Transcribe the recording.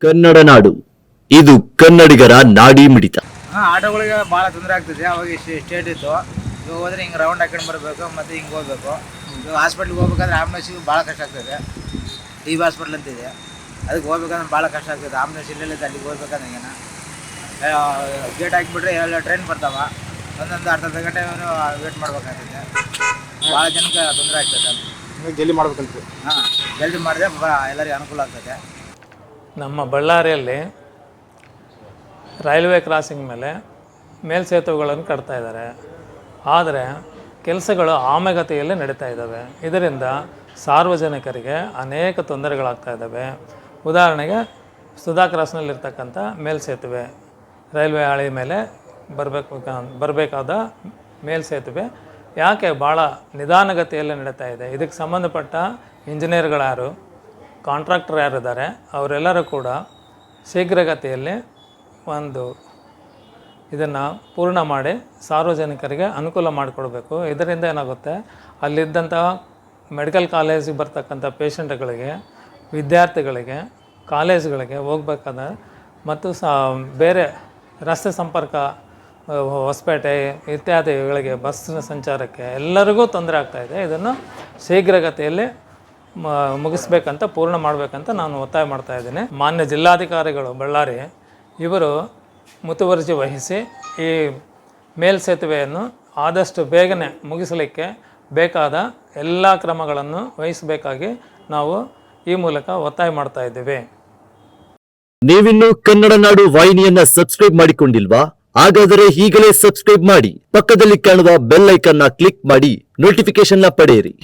ಕನ್ನಡ ನಾಡು ಇದು ಕನ್ನಡಿಗರ ನಾಡಿ ಮಿಡಿತ. ಆಟೋಗಳಿಗೆ ಭಾಳ ತೊಂದರೆ ಆಗ್ತಿದೆ. ಅವಾಗ ಸ್ಟೇಟ್ ಇತ್ತು, ಇವಾಗ ಹೋದ್ರೆ ಹಿಂಗೆ ರೌಂಡ್ ಹಾಕೊಂಡು ಬರಬೇಕು, ಮತ್ತು ಹಿಂಗೆ ಹೋಗ್ಬೇಕು. ಇವಾಗ ಹಾಸ್ಪಿಟ್ಲಿಗೆ ಹೋಗ್ಬೇಕಾದ್ರೆ ಆಂಬುಲೆನ್ಸಿಗೆ ಭಾಳ ಕಷ್ಟ ಆಗ್ತದೆ. ಟಿ ಬಿ ಹಾಸ್ಪಿಟ್ಲ್ ಅಂತಿದೆ, ಅದಕ್ಕೆ ಹೋಗ್ಬೇಕಂದ್ರೆ ಭಾಳ ಕಷ್ಟ ಆಗ್ತದೆ. ಆಂಬುಲೆನ್ಸ್ ಇಲ್ಲೇ ಅಲ್ಲಿಗೆ ಹೋಗ್ಬೇಕಂದ್ರೆ ಹಿಂಗೆ ಗೇಟ್ ಹಾಕಿಬಿಟ್ರೆ ಎಲ್ಲ ಟ್ರೈನ್ ಬರ್ತಾವ, ಒಂದೊಂದು ಅರ್ಧ ಗಂಟೆ ವೇಟ್ ಮಾಡ್ಬೇಕಾಗ್ತದೆ. ಭಾಳ ಜನಕ್ಕೆ ತೊಂದರೆ ಆಗ್ತದೆ. ಜಲ್ದಿ ಮಾಡ್ಬೇಕಂತ. ಜಲ್ದಿ ಮಾಡಿದ್ರೆ ಎಲ್ಲರಿಗೂ ಅನುಕೂಲ ಆಗ್ತದೆ. ನಮ್ಮ ಬಳ್ಳಾರಿಯಲ್ಲಿ ರೈಲ್ವೆ ಕ್ರಾಸಿಂಗ್ ಮೇಲೆ ಮೇಲ್ಸೇತುವೆಗಳನ್ನು ಕಟ್ತಾ ಇದ್ದಾರೆ. ಆದರೆ ಕೆಲಸಗಳು ಆಮೆಗತಿಯಲ್ಲಿ ನಡೀತಾ ಇದ್ದಾವೆ. ಇದರಿಂದ ಸಾರ್ವಜನಿಕರಿಗೆ ಅನೇಕ ತೊಂದರೆಗಳಾಗ್ತಾ ಇದ್ದಾವೆ. ಉದಾಹರಣೆಗೆ ಸುಧಾ ಕ್ರಾಸ್ನಲ್ಲಿರ್ತಕ್ಕಂಥ ಮೇಲ್ಸೇತುವೆ, ರೈಲ್ವೆ ಹಳಿ ಮೇಲೆ ಬರಬೇಕಾದ ಮೇಲ್ಸೇತುವೆ ಯಾಕೆ ಭಾಳ ನಿಧಾನಗತಿಯಲ್ಲಿ ನಡೀತಾ ಇದೆ. ಇದಕ್ಕೆ ಸಂಬಂಧಪಟ್ಟ ಇಂಜಿನಿಯರ್ಗಳಾರು, ಕಾಂಟ್ರಾಕ್ಟರ್ ಯಾರಿದ್ದಾರೆ ಅವರೆಲ್ಲರೂ ಕೂಡ ಶೀಘ್ರಗತಿಯಲ್ಲಿ ಇದನ್ನು ಪೂರ್ಣ ಮಾಡಿ ಸಾರ್ವಜನಿಕರಿಗೆ ಅನುಕೂಲ ಮಾಡಿಕೊಡ್ಬೇಕು. ಇದರಿಂದ ಏನಾಗುತ್ತೆ, ಅಲ್ಲಿದ್ದಂಥ ಮೆಡಿಕಲ್ ಕಾಲೇಜಿಗೆ ಬರ್ತಕ್ಕಂಥ ಪೇಷಂಟ್ಗಳಿಗೆ, ವಿದ್ಯಾರ್ಥಿಗಳಿಗೆ, ಕಾಲೇಜುಗಳಿಗೆ ಹೋಗ್ಬೇಕಾದ್ರೆ ಮತ್ತು ಬೇರೆ ರಸ್ತೆ ಸಂಪರ್ಕ, ಹೊಸಪೇಟೆ ಇತ್ಯಾದಿಗಳಿಗೆ ಬಸ್ಸಿನ ಸಂಚಾರಕ್ಕೆ ಎಲ್ಲರಿಗೂ ತೊಂದರೆ ಆಗ್ತಾಯಿದೆ. ಇದನ್ನು ಶೀಘ್ರಗತಿಯಲ್ಲಿ ಮುಗಿಸ್ಬೇಕಂತ, ಪೂರ್ಣ ಮಾಡಬೇಕಂತ ನಾನು ಒತ್ತಾಯ ಮಾಡ್ತಾಯಿದ್ದೀನಿ. ಮಾನ್ಯ ಜಿಲ್ಲಾಧಿಕಾರಿಗಳು ಬಳ್ಳಾರಿ ಇವರು ಮುತುವರ್ಜಿ ವಹಿಸಿ ಈ ಮೇಲ್ಸೇತುವೆಯನ್ನು ಆದಷ್ಟು ಬೇಗನೆ ಮುಗಿಸಲಿಕ್ಕೆ ಬೇಕಾದ ಎಲ್ಲ ಕ್ರಮಗಳನ್ನು ವಹಿಸಬೇಕಾಗಿ ನಾವು ಈ ಮೂಲಕ ಒತ್ತಾಯ ಮಾಡ್ತಾ ಇದ್ದೇವೆ. ನೀವಿನ್ನು ಕನ್ನಡ ನಾಡು ವಾಹಿನಿಯನ್ನ ಸಬ್ಸ್ಕ್ರೈಬ್ ಮಾಡಿಕೊಂಡಿಲ್ವಾ? ಹಾಗಾದರೆ ಈಗಲೇ ಸಬ್ಸ್ಕ್ರೈಬ್ ಮಾಡಿ, ಪಕ್ಕದಲ್ಲಿ ಕಾಣುವ ಬೆಲ್ ಐಕನ್ನ ಕ್ಲಿಕ್ ಮಾಡಿ ನೋಟಿಫಿಕೇಶನ್ ಪಡೆಯಿರಿ.